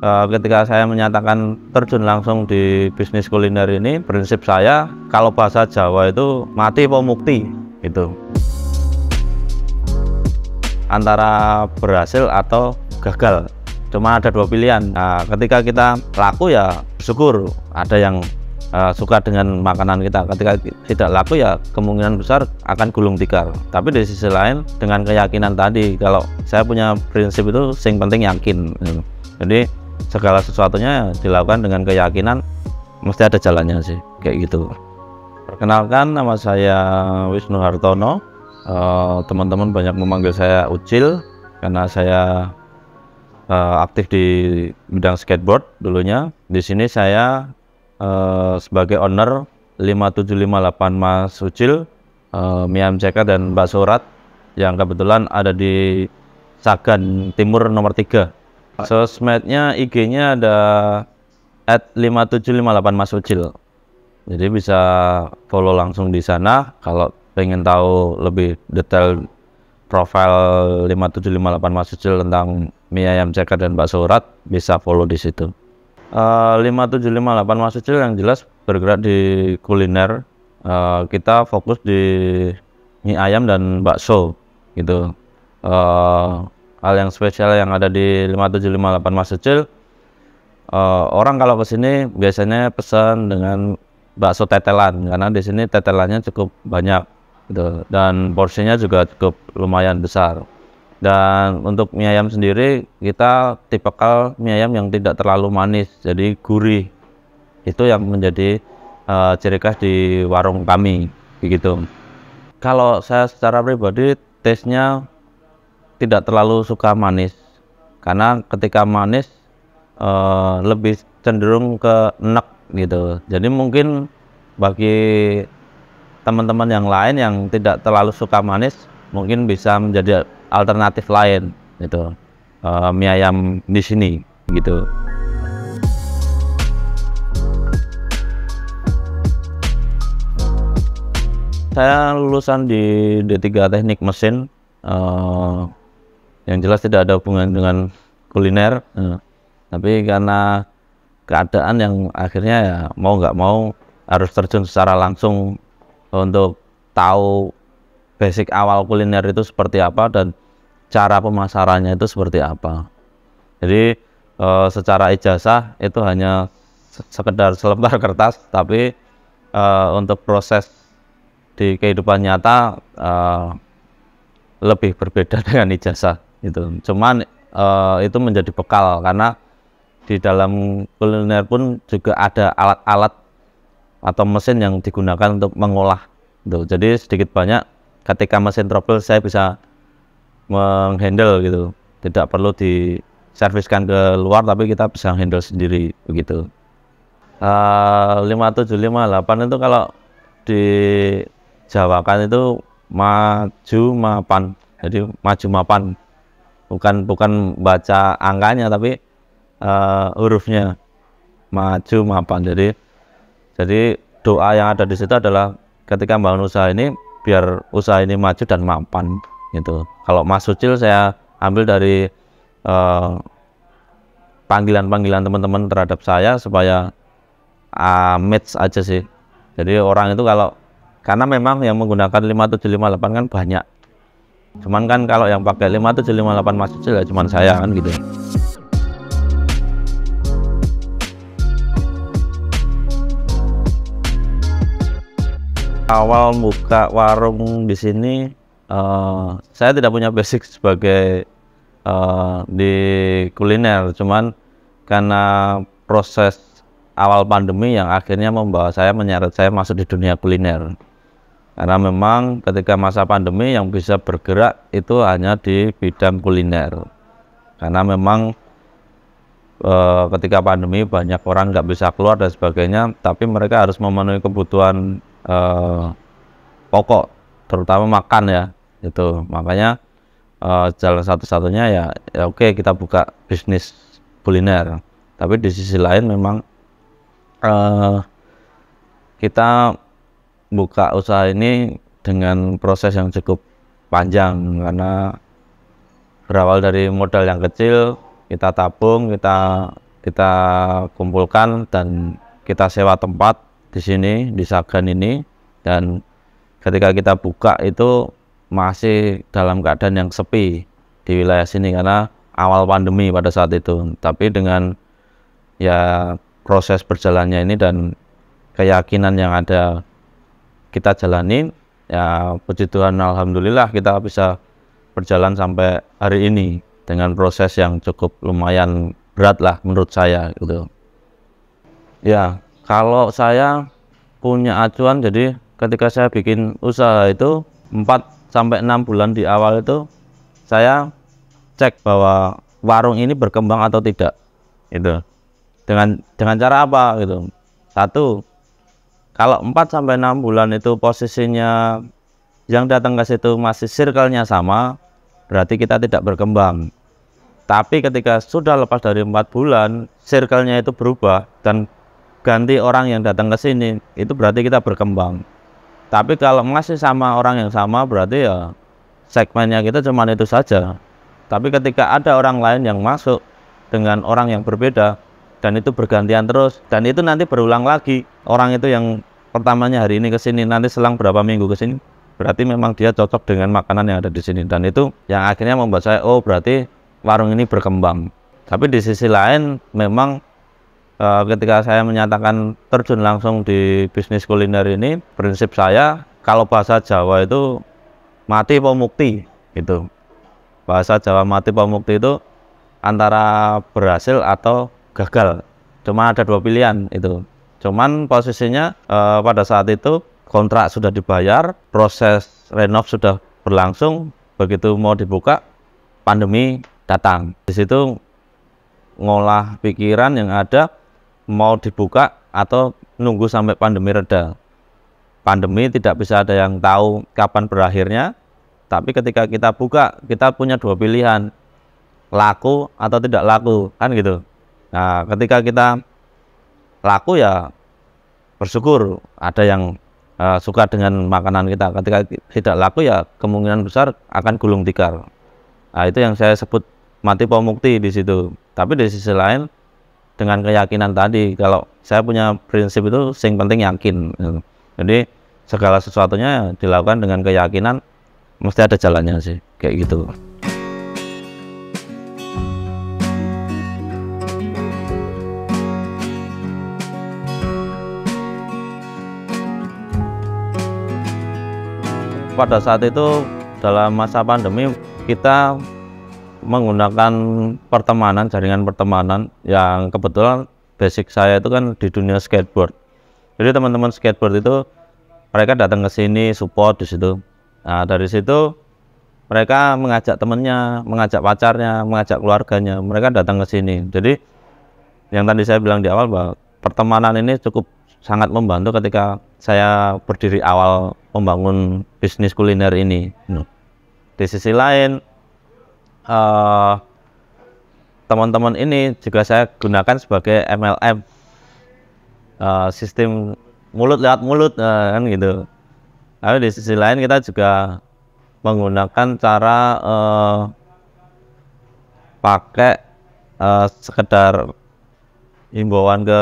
Ketika saya menyatakan terjun langsung di bisnis kuliner ini, prinsip saya kalau bahasa Jawa itu mati po mukti gitu. Antara berhasil atau gagal, cuma ada dua pilihan. Nah, ketika kita laku ya syukur ada yang suka dengan makanan kita. Ketika tidak laku ya kemungkinan besar akan gulung tikar. Tapi di sisi lain dengan keyakinan tadi, kalau saya punya prinsip itu sing penting yakin gitu. Jadi segala sesuatunya dilakukan dengan keyakinan, mesti ada jalannya sih, kayak gitu. Perkenalkan, nama saya Wisnu Hartono. Teman-teman banyak memanggil saya Ucil karena saya aktif di bidang skateboard dulunya. Di sini saya sebagai owner 5758 Mas Ucil, mie ayam ceker dan bakso urat yang kebetulan ada di Sagan Timur nomor 3. Sosmednya, IG-nya ada @5758 Mas Ucil. Jadi bisa follow langsung di sana. Kalau pengen tahu lebih detail profil 5758 Mas Ucil tentang mie ayam ceker dan bakso urat, bisa follow di situ. 5758 Mas Ucil yang jelas bergerak di kuliner. Kita fokus di mie ayam dan bakso gitu. Hal yang spesial yang ada di 5758 Mas Ucil, orang kalau kesini biasanya pesan dengan bakso tetelan, karena di sini tetelannya cukup banyak gitu, dan porsinya juga cukup lumayan besar. Dan untuk mie ayam sendiri, kita tipikal mie ayam yang tidak terlalu manis, jadi gurih. Itu yang menjadi ciri khas di warung kami begitu. Kalau saya secara pribadi taste-nya tidak terlalu suka manis, karena ketika manis lebih cenderung ke enek gitu. Jadi mungkin bagi teman-teman yang lain yang tidak terlalu suka manis, mungkin bisa menjadi alternatif lain gitu, mie ayam di sini gitu. Saya lulusan di D3 Teknik Mesin, yang jelas tidak ada hubungan dengan kuliner, tapi karena keadaan yang akhirnya ya mau nggak mau harus terjun secara langsung untuk tahu basic awal kuliner itu seperti apa dan cara pemasarannya itu seperti apa. Jadi secara ijazah itu hanya sekedar selembar kertas, tapi untuk proses di kehidupan nyata lebih berbeda dengan ijazah gitu. Cuman itu menjadi bekal, karena di dalam kuliner pun juga ada alat-alat atau mesin yang digunakan untuk mengolah gitu. Jadi sedikit banyak ketika mesin trouble saya bisa menghandle gitu, tidak perlu diserviskan ke luar, tapi kita bisa handle sendiri begitu. 5758 itu kalau dijawakan itu maju mapan, jadi maju mapan, bukan baca angkanya, tapi hurufnya maju mapan. Jadi doa yang ada di situ adalah ketika membangun usaha ini, biar usaha ini maju dan mapan gitu. Kalau Mas Ucil saya ambil dari panggilan-panggilan teman-teman terhadap saya supaya match aja sih. Jadi orang itu karena memang yang menggunakan 5758 kan banyak, cuman kan kalau yang pakai 5758 Mas Ucil ya cuman saya kan gitu. Awal buka warung di sini, saya tidak punya basic sebagai di kuliner, cuman karena proses awal pandemi yang akhirnya membawa saya, menyeret saya masuk di dunia kuliner. Karena memang ketika masa pandemi yang bisa bergerak itu hanya di bidang kuliner, karena memang ketika pandemi banyak orang nggak bisa keluar dan sebagainya, tapi mereka harus memenuhi kebutuhan pokok, terutama makan ya itu. Makanya jalan satu-satunya ya oke, kita buka bisnis kuliner. Tapi di sisi lain memang kita buka usaha ini dengan proses yang cukup panjang, karena berawal dari modal yang kecil, kita tabung, kita kita kumpulkan dan kita sewa tempat di sini di Sagan ini, dan ketika kita buka itu masih dalam keadaan yang sepi di wilayah sini karena awal pandemi pada saat itu. Tapi dengan ya proses berjalannya ini dan keyakinan yang ada kita jalani, ya puji Tuhan, alhamdulillah kita bisa berjalan sampai hari ini dengan proses yang cukup lumayan berat lah menurut saya gitu. Ya, kalau saya punya acuan, jadi ketika saya bikin usaha itu 4-6 bulan di awal itu saya cek bahwa warung ini berkembang atau tidak itu. Dengan cara apa gitu. Satu, kalau 4-6 bulan itu posisinya yang datang ke situ masih circle-nya sama, berarti kita tidak berkembang. Tapi ketika sudah lepas dari 4 bulan, circle-nya itu berubah dan ganti orang yang datang ke sini, itu berarti kita berkembang. Tapi kalau masih sama orang yang sama, berarti ya segmennya kita cuma itu saja. Tapi ketika ada orang lain yang masuk dengan orang yang berbeda, dan itu bergantian terus, dan itu nanti berulang lagi, orang itu yang pertamanya hari ini ke sini, nanti selang berapa minggu ke sini, berarti memang dia cocok dengan makanan yang ada di sini. Dan itu yang akhirnya membuat saya, oh berarti warung ini berkembang. Tapi di sisi lain memang ketika saya menyatakan terjun langsung di bisnis kuliner ini, prinsip saya kalau bahasa Jawa itu mati apa mukti gitu. Bahasa Jawa mati apa mukti itu antara berhasil atau gagal. Cuma ada 2 pilihan itu. Cuman posisinya pada saat itu kontrak sudah dibayar, proses renov sudah berlangsung, begitu mau dibuka pandemi datang. Di situ ngolah pikiran yang ada, mau dibuka atau nunggu sampai pandemi reda. Pandemi tidak bisa ada yang tahu kapan berakhirnya, tapi ketika kita buka kita punya 2 pilihan, laku atau tidak laku, kan gitu. Nah, ketika kita laku ya bersyukur ada yang suka dengan makanan kita. Ketika tidak laku ya kemungkinan besar akan gulung tikar. Nah, itu yang saya sebut mati pomukti di situ. Tapi di sisi lain dengan keyakinan tadi, kalau saya punya prinsip itu sing penting yakin. Jadi segala sesuatunya dilakukan dengan keyakinan, mesti ada jalannya sih, kayak gitu. Pada saat itu dalam masa pandemi kita menggunakan pertemanan, jaringan pertemanan yang kebetulan basic saya itu kan di dunia skateboard. Jadi teman-teman skateboard itu mereka datang ke sini support di situ. Nah, dari situ mereka mengajak temennya, mengajak pacarnya, mengajak keluarganya, mereka datang ke sini. Jadi yang tadi saya bilang di awal bahwa pertemanan ini cukup sangat membantu ketika saya berdiri awal membangun bisnis kuliner ini. Di sisi lain teman-teman ini juga saya gunakan sebagai MLM, sistem mulut lewat mulut kan gitu. Lalu di sisi lain kita juga menggunakan cara pakai sekedar himbauan ke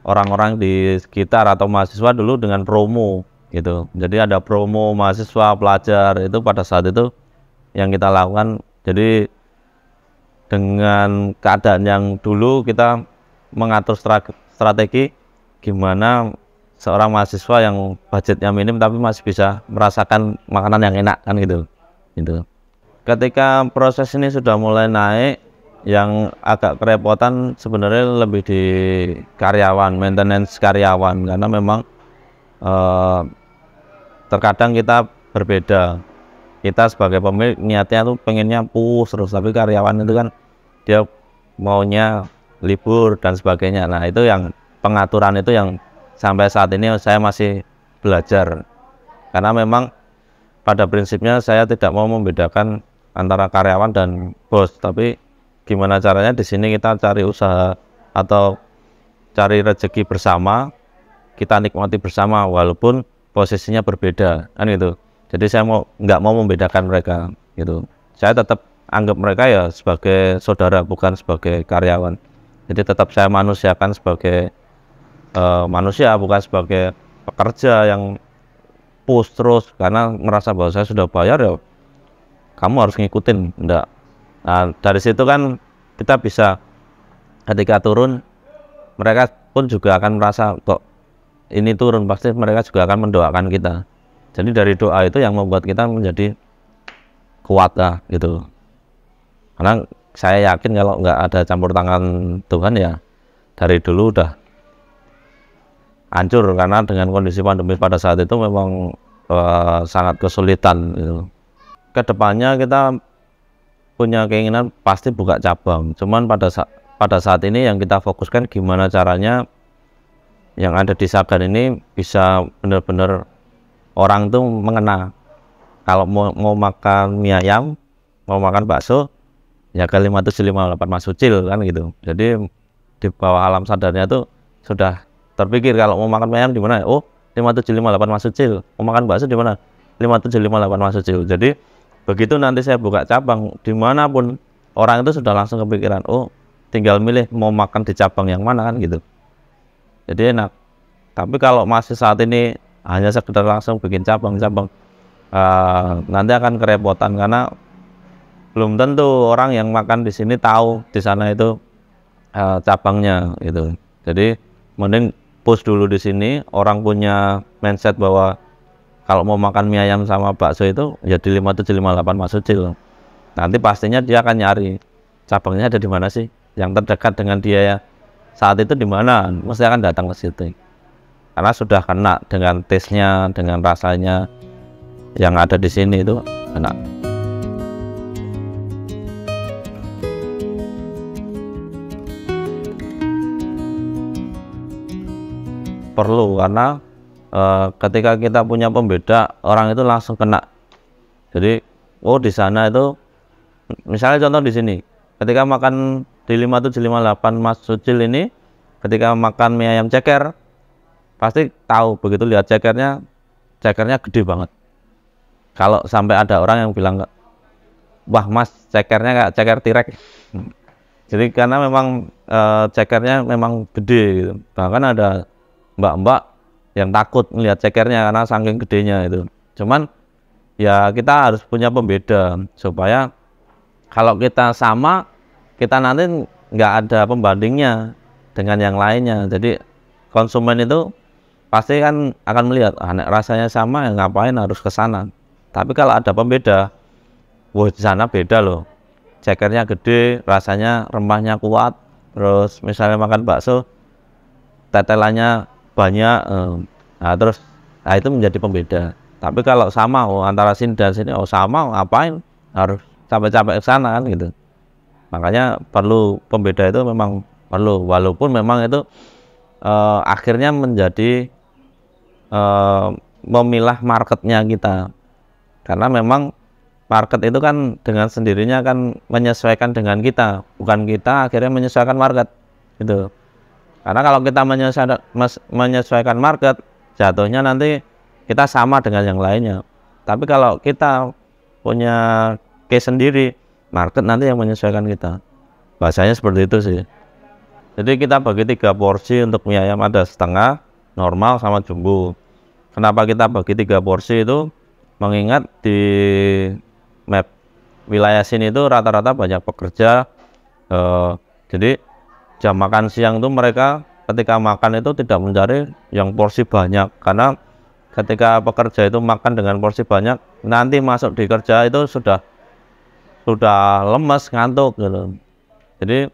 orang-orang di sekitar atau mahasiswa dulu dengan promo gitu. Jadi ada promo mahasiswa pelajar, itu pada saat itu yang kita lakukan. Jadi dengan keadaan yang dulu kita mengatur strategi gimana seorang mahasiswa yang budgetnya minim tapi masih bisa merasakan makanan yang enak kan gitu. Ketika proses ini sudah mulai naik, yang agak kerepotan sebenarnya lebih di karyawan, maintenance karyawan, karena memang terkadang kita berbeda. Kita sebagai pemilik niatnya tuh pengennya push terus, tapi karyawan itu kan dia maunya libur dan sebagainya. Nah, itu yang pengaturan itu yang sampai saat ini saya masih belajar, karena memang pada prinsipnya saya tidak mau membedakan antara karyawan dan bos, tapi gimana caranya di sini kita cari usaha atau cari rezeki bersama, kita nikmati bersama walaupun posisinya berbeda kan gitu. Jadi saya nggak mau membedakan mereka gitu. Saya tetap anggap mereka ya sebagai saudara, bukan sebagai karyawan. Jadi tetap saya manusiakan sebagai manusia, bukan sebagai pekerja yang push terus karena merasa bahwa saya sudah bayar ya kamu harus ngikutin, enggak. Nah, dari situ kan kita bisa ketika turun mereka pun juga akan merasa kok ini turun, pasti mereka juga akan mendoakan kita. Jadi dari doa itu yang membuat kita menjadi kuat lah gitu. Karena saya yakin kalau nggak ada campur tangan Tuhan ya dari dulu udah hancur, karena dengan kondisi pandemi pada saat itu memang sangat kesulitan gitu. Kedepannya kita punya keinginan pasti buka cabang, cuman pada saat ini yang kita fokuskan gimana caranya yang ada di Sagan ini bisa benar-benar orang tuh mengenal kalau mau makan mie ayam, mau makan bakso ya ke 5758 Mas Ucil kan gitu. Jadi di bawah alam sadarnya tuh sudah terpikir kalau mau makan mie ayam di mana, oh 5758 Mas Ucil, mau makan bakso di mana, 5758 Mas Ucil. Jadi begitu nanti saya buka cabang dimanapun orang itu sudah langsung kepikiran, oh tinggal milih mau makan di cabang yang mana kan gitu, jadi enak. Tapi kalau masih saat ini hanya sekedar langsung bikin cabang-cabang, nanti akan kerepotan karena belum tentu orang yang makan di sini tahu di sana itu cabangnya gitu. Jadi mending push dulu di sini, orang punya mindset bahwa kalau mau makan mie ayam sama bakso itu ya di 5758 Mas Ucil. Nanti pastinya dia akan nyari cabangnya ada di mana sih, yang terdekat dengan dia ya saat itu di mana, mesti akan datang ke situ. Karena sudah kena dengan taste-nya, dengan rasanya yang ada di sini itu enak. Perlu, karena ketika kita punya pembeda, orang itu langsung kena. Jadi oh di sana itu misalnya contoh di sini ketika makan di 5758 Mas Ucil ini, ketika makan mie ayam ceker pasti tahu, begitu lihat cekernya gede banget. Kalau sampai ada orang yang bilang wah Mas cekernya kayak ceker tirek, jadi karena memang cekernya memang gede gitu. Bahkan ada mbak-mbak yang takut melihat cekernya karena saking gedenya itu. Cuman ya kita harus punya pembeda supaya kalau kita sama, kita nanti nggak ada pembandingnya dengan yang lainnya. Jadi konsumen itu pasti kan akan melihat rasanya sama ya ngapain harus ke sana. Tapi kalau ada pembeda, wah di sana beda loh, cekernya gede, rasanya rempahnya kuat, terus misalnya makan bakso tetelannya banyak, terus itu menjadi pembeda. Tapi kalau sama, oh antara sini dan sini, oh sama, ngapain harus capek-capek ke sana kan gitu. Makanya perlu pembeda itu memang perlu, walaupun memang itu akhirnya menjadi memilah marketnya kita, karena memang market itu kan dengan sendirinya akan menyesuaikan dengan kita, bukan kita akhirnya menyesuaikan market gitu. Karena kalau kita menyesuaikan market, jatuhnya nanti kita sama dengan yang lainnya. Tapi kalau kita punya case sendiri, market nanti yang menyesuaikan kita. Bahasanya seperti itu sih. Jadi kita bagi 3 porsi untuk mie ayam, ada setengah, normal, sama jumbo. Kenapa kita bagi 3 porsi itu? Mengingat di map wilayah sini itu rata-rata banyak pekerja, jadi jam makan siang itu mereka ketika makan itu tidak mencari yang porsi banyak, karena ketika pekerja itu makan dengan porsi banyak, nanti masuk di kerja itu sudah lemes, ngantuk gitu. Jadi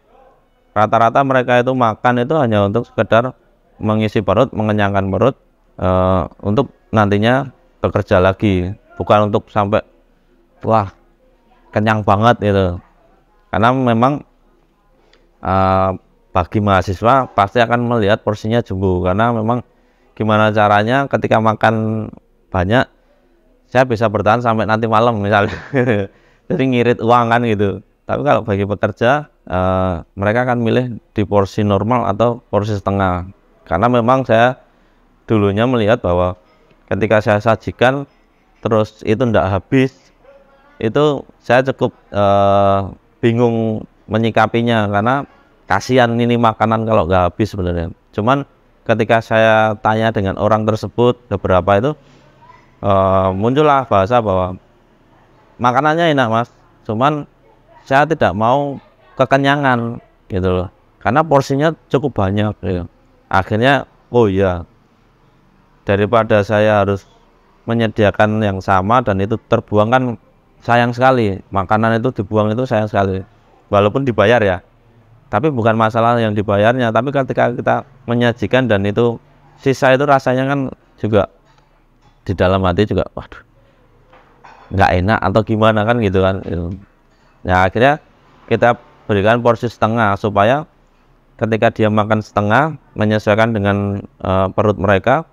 rata-rata mereka itu makan itu hanya untuk sekedar mengisi perut, mengenyangkan perut, untuk nantinya bekerja lagi, bukan untuk sampai wah kenyang banget gitu. Karena memang bagi mahasiswa pasti akan melihat porsinya jumbo, karena memang gimana caranya ketika makan banyak saya bisa bertahan sampai nanti malam misalnya. Jadi ngirit uang kan gitu. Tapi kalau bagi pekerja mereka akan milih di porsi normal atau porsi setengah, karena memang saya dulunya melihat bahwa ketika saya sajikan terus itu tidak habis, itu saya cukup bingung menyikapinya, karena kasihan ini makanan kalau nggak habis sebenarnya. Cuman ketika saya tanya dengan orang tersebut beberapa itu muncullah bahasa bahwa makanannya enak mas, cuman saya tidak mau kekenyangan gitu loh, karena porsinya cukup banyak gitu. Akhirnya oh iya, daripada saya harus menyediakan yang sama dan itu terbuang kan sayang sekali, makanan itu dibuang itu sayang sekali, walaupun dibayar ya, tapi bukan masalah yang dibayarnya, tapi ketika kita menyajikan dan itu sisa itu rasanya kan juga di dalam hati juga waduh nggak enak atau gimana kan gitu kan. Ya akhirnya kita berikan porsi setengah supaya ketika dia makan setengah menyesuaikan dengan perut mereka,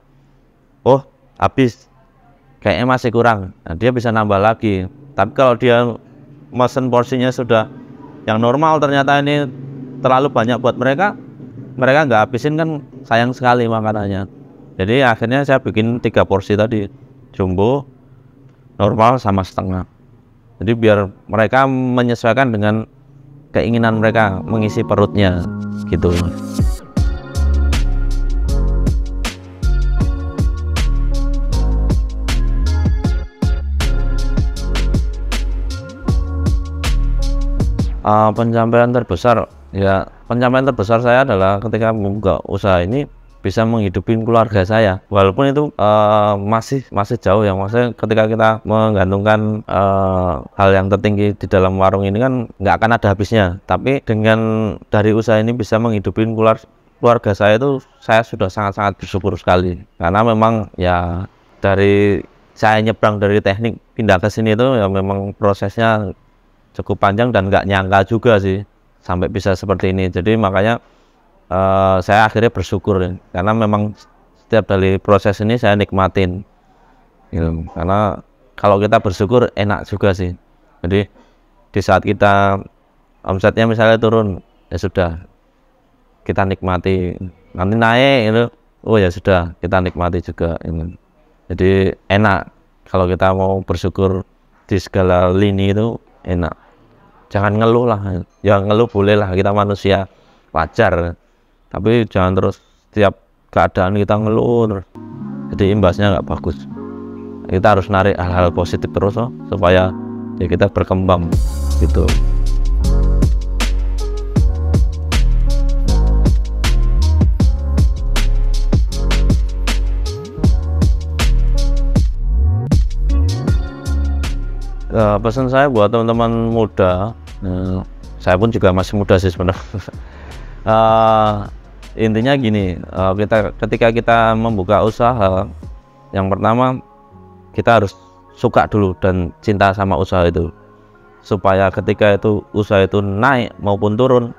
oh habis kayaknya masih kurang, nah, dia bisa nambah lagi. Tapi kalau dia mesen porsinya sudah yang normal ternyata ini terlalu banyak buat mereka nggak habisin kan sayang sekali makanannya. Jadi akhirnya saya bikin 3 porsi tadi, jumbo, normal sama setengah. Jadi biar mereka menyesuaikan dengan keinginan mereka mengisi perutnya gitu. Pencapaian terbesar ya, pencapaian terbesar saya adalah ketika membuka usaha ini bisa menghidupin keluarga saya, walaupun itu masih jauh ya, maksudnya ketika kita menggantungkan hal yang tertinggi di dalam warung ini kan nggak akan ada habisnya, tapi dengan dari usaha ini bisa menghidupin keluarga saya itu saya sudah sangat-sangat bersyukur sekali, karena memang ya dari saya nyebrang dari teknik pindah ke sini itu ya memang prosesnya cukup panjang dan nggak nyangka juga sih sampai bisa seperti ini. Jadi makanya saya akhirnya bersyukur ya, karena memang setiap dari proses ini saya nikmatin gitu. Karena kalau kita bersyukur enak juga sih. Jadi di saat kita omsetnya misalnya turun, ya sudah kita nikmati, nanti naik itu oh ya sudah kita nikmati juga gitu. Jadi enak kalau kita mau bersyukur di segala lini itu enak. Jangan ngeluh lah, ya ngeluh boleh lah, kita manusia wajar, tapi jangan terus setiap keadaan kita ngeluh terus, jadi imbasnya nggak bagus. Kita harus narik hal-hal positif terus supaya ya kita berkembang gitu. Pesan saya buat teman-teman muda, saya pun juga masih muda sih sebenarnya. Intinya gini, ketika kita membuka usaha, yang pertama kita harus suka dulu dan cinta sama usaha itu, supaya ketika itu usaha itu naik maupun turun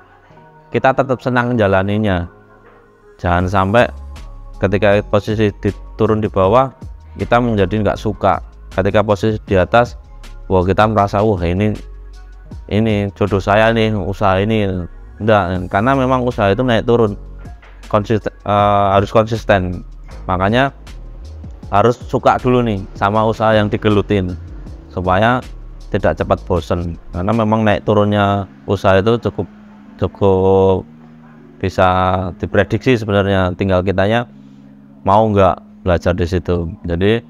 kita tetap senang menjalaninya. Jangan sampai ketika posisi turun di bawah kita menjadi nggak suka, ketika posisi di atas wah kita merasa wah ini jodoh saya nih usaha ini. Enggak, karena memang usaha itu naik turun harus konsisten, makanya harus suka dulu nih sama usaha yang digelutin supaya tidak cepat bosen, karena memang naik turunnya usaha itu cukup bisa diprediksi sebenarnya, tinggal kitanya mau nggak belajar di situ. Jadi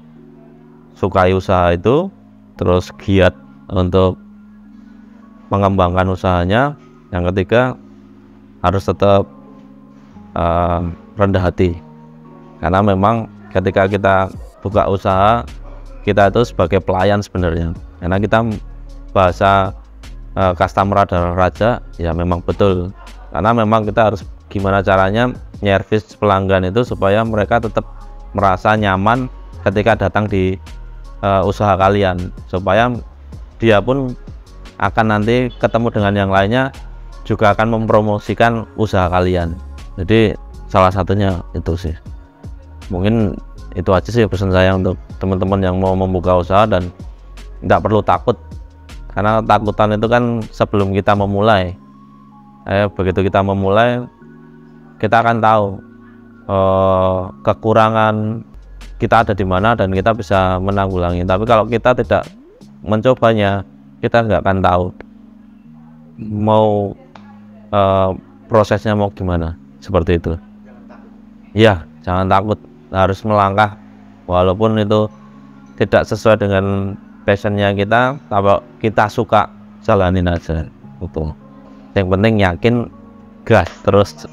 sukai usaha itu, terus giat untuk mengembangkan usahanya. Yang ketiga harus tetap rendah hati, karena memang ketika kita buka usaha kita itu sebagai pelayan sebenarnya, karena kita bahasa customer adalah raja ya, memang betul, karena memang kita harus gimana caranya nyervis pelanggan itu supaya mereka tetap merasa nyaman ketika datang di usaha kalian, supaya dia pun akan nanti ketemu dengan yang lainnya juga akan mempromosikan usaha kalian. Jadi salah satunya itu sih, mungkin itu aja sih pesan saya untuk teman-teman yang mau membuka usaha, dan tidak perlu takut, karena takutan itu kan sebelum kita memulai. Begitu kita memulai kita akan tahu kekurangan kita ada di mana dan kita bisa menanggulangi. Tapi kalau kita tidak mencobanya, kita nggak akan tahu mau prosesnya mau gimana, seperti itu. Iya, jangan takut, harus melangkah walaupun itu tidak sesuai dengan passionnya kita, kalau kita suka jalanin aja, itu yang penting yakin, gas terus.